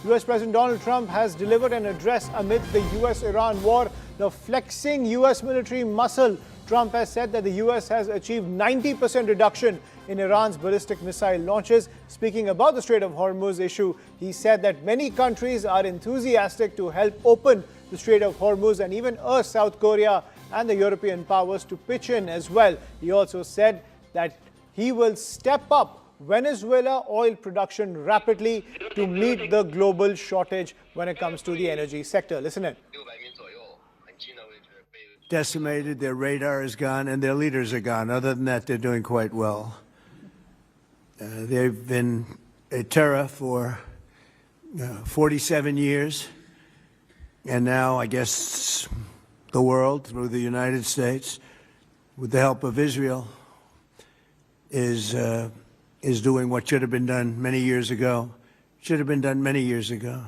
US President Donald Trump has delivered an address amid the US-Iran war. Now, flexing US military muscle, Trump has said that the US has achieved 90% reduction in Iran's ballistic missile launches. Speaking about the Strait of Hormuz issue, he said that many countries are enthusiastic to help open the Strait of Hormuz and even urged South Korea and the European powers to pitch in as well. He also said that he will step up Venezuela oil production rapidly to meet the global shortage when it comes to the energy sector. Listen in. Decimated, their radar is gone, and their leaders are gone. Other than that, they're doing quite well. They've been a terror for 47 years, and now I guess the world, through the United States, with the help of Israel, is doing what should have been done many years ago. Should have been done many years ago.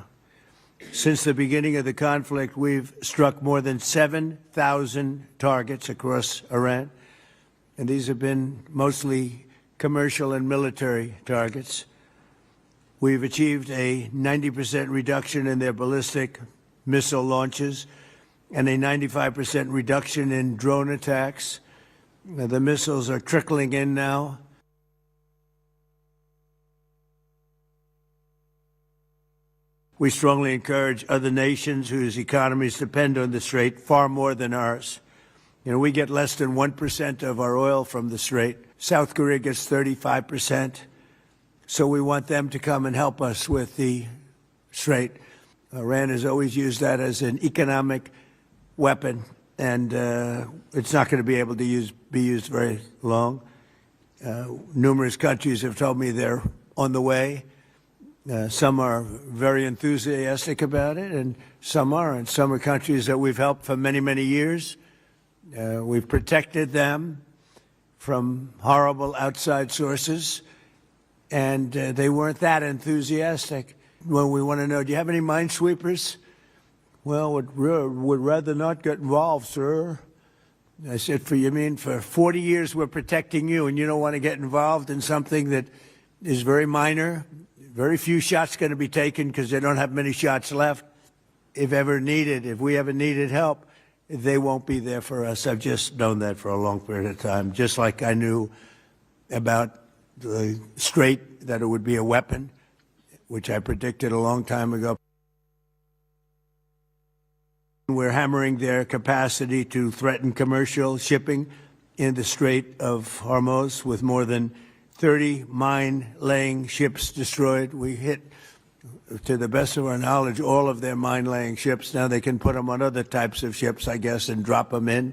Since the beginning of the conflict, we've struck more than 7,000 targets across Iran, and these have been mostly commercial and military targets. We've achieved a 90% reduction in their ballistic missile launches and a 95% reduction in drone attacks. The missiles are trickling in now. We strongly encourage other nations whose economies depend on the Strait far more than ours. We get less than 1% of our oil from the Strait. South Korea gets 35%. So we want them to come and help us with the Strait. Iran has always used that as an economic weapon, and it's not going to be able to be used very long. Numerous countries have told me they're on the way. Some are very enthusiastic about it, and some aren't. Some are countries that we've helped for many, many years. We've protected them from horrible outside sources, and they weren't that enthusiastic. When we want to know, do you have any minesweepers? Well, would rather not get involved, sir. I said, for 40 years we're protecting you, and you don't want to get involved in something that is very minor? Very few shots going to be taken because they don't have many shots left. If we ever needed help, they won't be there for us. I've just known that for a long period of time, just like I knew about the Strait, that it would be a weapon, which I predicted a long time ago. We're hammering their capacity to threaten commercial shipping in the Strait of Hormuz with more than 30 mine-laying ships destroyed. We hit, to the best of our knowledge, all of their mine-laying ships. Now they can put them on other types of ships, I guess, and drop them in.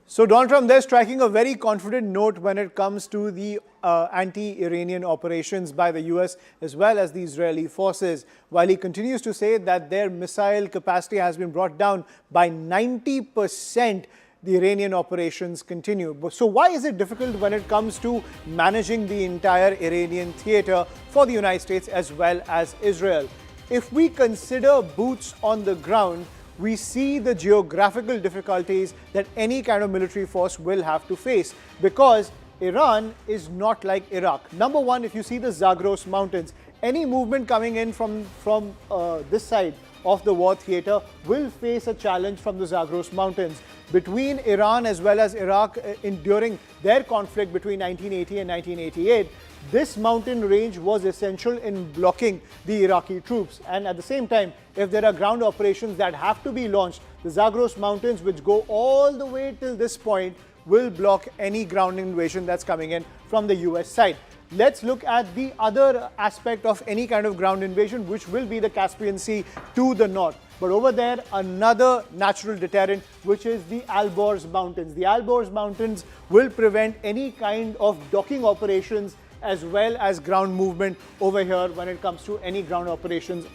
So Donald Trump there striking a very confident note when it comes to the anti-Iranian operations by the US as well as the Israeli forces, while he continues to say that their missile capacity has been brought down by 90%. The Iranian operations continue. So why is it difficult when it comes to managing the entire Iranian theater for the United States as well as Israel? If we consider boots on the ground, we see the geographical difficulties that any kind of military force will have to face, because Iran is not like Iraq. Number one, if you see the Zagros Mountains, any movement coming in from this side of the war theater will face a challenge from the Zagros Mountains. Between Iran as well as Iraq during their conflict between 1980 and 1988, this mountain range was essential in blocking the Iraqi troops. And at the same time, if there are ground operations that have to be launched, the Zagros Mountains, which go all the way till this point, will block any ground invasion that's coming in from the US side. Let's look at the other aspect of any kind of ground invasion, which will be the Caspian Sea to the north. But over there, another natural deterrent, which is the Alborz Mountains. The Alborz Mountains will prevent any kind of docking operations as well as ground movement over here when it comes to any ground operations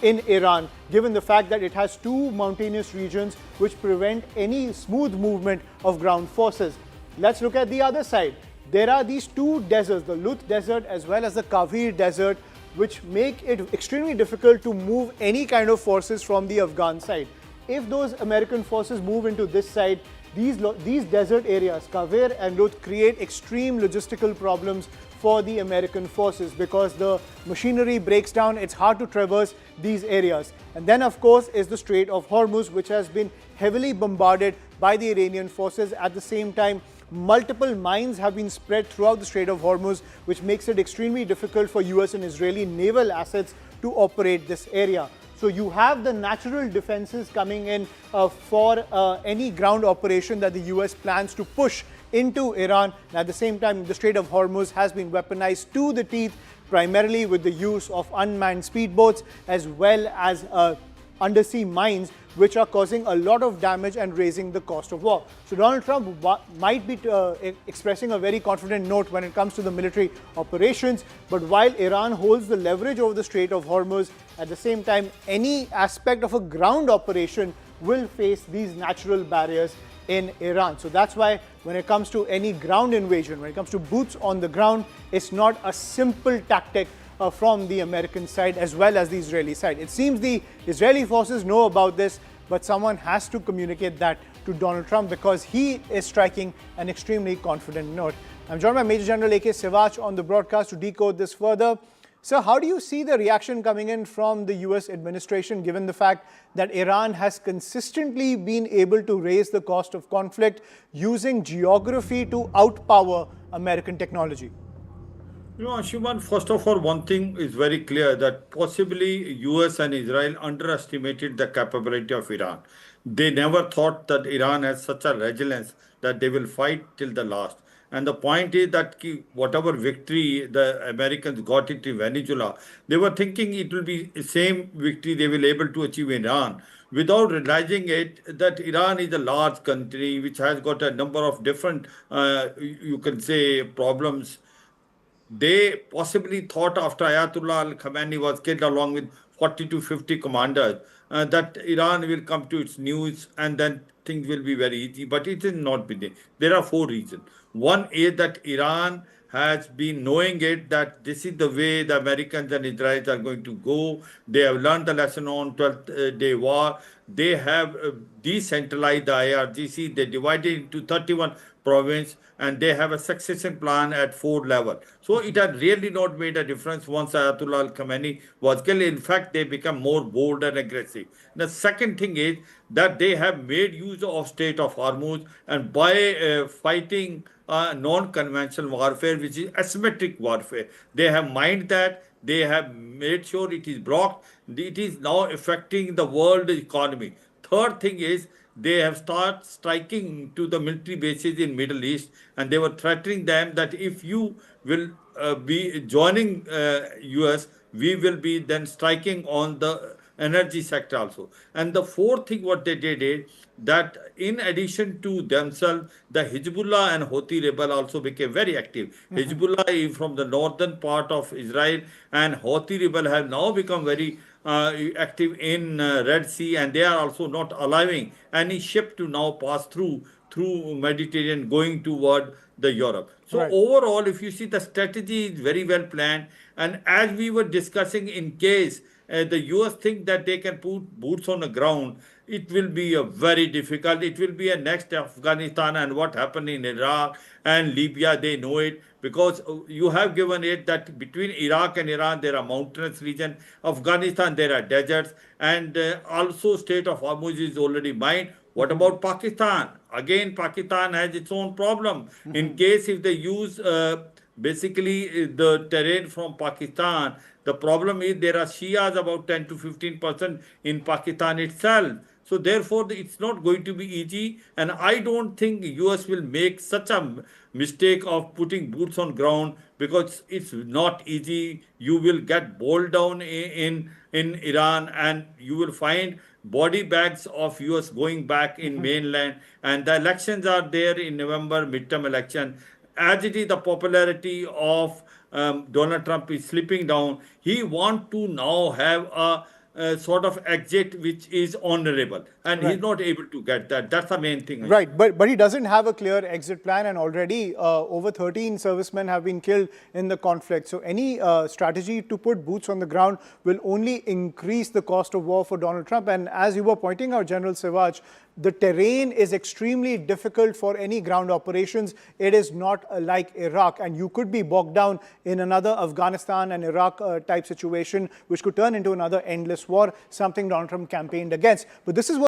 in Iran, given the fact that it has two mountainous regions which prevent any smooth movement of ground forces. Let's look at the other side. There are these two deserts, the Lut Desert as well as the Kavir Desert, which make it extremely difficult to move any kind of forces from the Afghan side. If those American forces move into this side, these desert areas, Kavir and Lut, create extreme logistical problems for the American forces because the machinery breaks down, it's hard to traverse these areas. And then, of course, is the Strait of Hormuz, which has been heavily bombarded by the Iranian forces. At the same time, multiple mines have been spread throughout the Strait of Hormuz, which makes it extremely difficult for US and Israeli naval assets to operate this area. So you have the natural defenses coming in for any ground operation that the US plans to push into Iran. And at the same time, the Strait of Hormuz has been weaponized to the teeth, primarily with the use of unmanned speedboats as well as undersea mines, which are causing a lot of damage and raising the cost of war. So Donald Trump might be expressing a very confident note when it comes to the military operations, but while Iran holds the leverage over the Strait of Hormuz, at the same time, any aspect of a ground operation will face these natural barriers in Iran. So that's why when it comes to any ground invasion, when it comes to boots on the ground, it's not a simple tactic from the American side as well as the Israeli side. It seems the Israeli forces know about this, but someone has to communicate that to Donald Trump because he is striking an extremely confident note. I'm joined by Major General A.K. Sivach on the broadcast to decode this further. Sir, how do you see the reaction coming in from the US administration given the fact that Iran has consistently been able to raise the cost of conflict using geography to outpower American technology? Anshuman, first of all, one thing is very clear that possibly US and Israel underestimated the capability of Iran. They never thought that Iran has such a resilience that they will fight till the last. And the point is that whatever victory the Americans got in Venezuela, they were thinking it will be the same victory they will able to achieve in Iran without realizing it that Iran is a large country which has got a number of different, you can say, problems. They possibly thought after Ayatollah al-Khamenei was killed along with 40 to 50 commanders that Iran will come to its knees and then things will be very easy. But it is not been there. There are four reasons. One is that Iran has been knowing it that this is the way the Americans and Israelis are going to go. They have learned the lesson on 12th day war. They have decentralized the IRGC. They divided into 31 province and they have a succession plan at 4 levels. So it had really not made a difference once Ayatollah al-Khamenei was killed. In fact, they become more bold and aggressive. The second thing is that they have made use of Strait of Hormuz and by fighting non-conventional warfare, which is asymmetric warfare. They have mined that. They have made sure it is blocked. It is now affecting the world economy. Third thing is they have started striking to the military bases in Middle East, and they were threatening them that if you will be joining US, we will be then striking on the energy sector also. And the fourth thing what they did is that in addition to themselves, the Hezbollah and Houthi rebel also became very active. Hezbollah is from the northern part of Israel and Houthi rebel have now become very active in Red Sea, and they are also not allowing any ship to now pass through Mediterranean going toward the Europe. So Right. overall, if you see the strategy is very well planned, and as we were discussing, in case the US think that they can put boots on the ground, it will be a very difficult. It will be a next Afghanistan and what happened in Iraq and Libya. They know it because you have given it that between Iraq and Iran there are mountainous region. Afghanistan there are deserts, and also Strait of Hormuz is already mined. What about Pakistan? Again, Pakistan has its own problem. In case if they use basically the terrain from Pakistan, the problem is there are Shias about 10 to 15% in Pakistan itself. So therefore, it's not going to be easy, and I don't think US will make such a mistake of putting boots on ground because it's not easy. You will get boiled down in Iran, and you will find body bags of US going back in mainland, and the elections are there in November, midterm election. As it is, the popularity of Donald Trump is slipping down. He wants to now have a sort of exit which is honorable, and Right. he's not able to get that. That's the main thing. Right, but he doesn't have a clear exit plan, and already over 13 servicemen have been killed in the conflict. So any strategy to put boots on the ground will only increase the cost of war for Donald Trump. And as you were pointing out, General Siraj, the terrain is extremely difficult for any ground operations. It is not like Iraq, and you could be bogged down in another Afghanistan and Iraq type situation, which could turn into another endless war, something Donald Trump campaigned against. But this is what